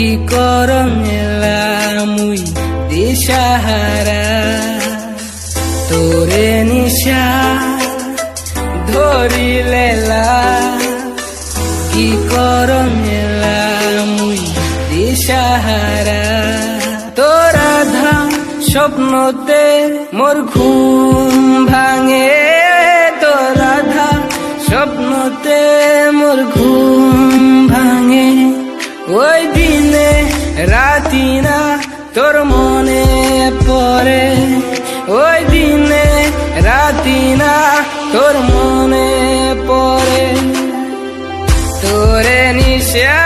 কি করম মুই দিশাহারা তোরে নিশা ধরিলেলা কি করম মুই দিশাহারা তোরা ধাম স্বপ্নতে মোর ঘুম ভাঙে তোরা ধাম স্বপ্নতে মোর ঘুম ভাঙে ওই দিনে রাতি না তোর মনে পড়ে ওই দিনে রাতি না তোর মনে পড়ে তোরে নিশা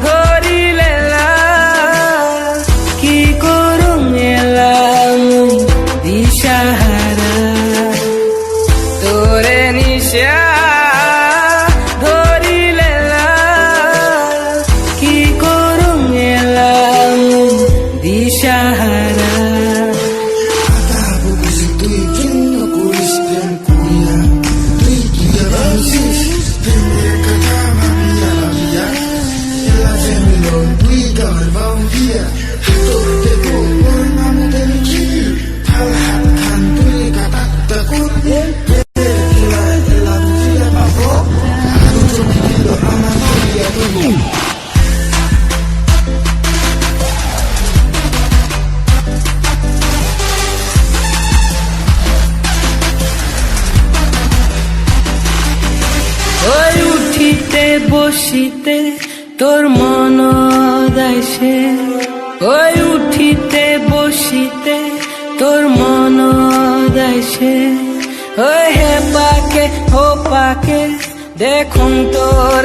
ধরিলেলা কি করুম এলাম দিশাহারা তোরে নিশা ধরিলেলা কি করুম এলাম দিশাহারা ওই উঠিতে বসিতে তোর মন দাইছে ওই উঠিতে বসিতে তোর মন দাইছে ওই হে পাকে ও পাকে দেখুন তোর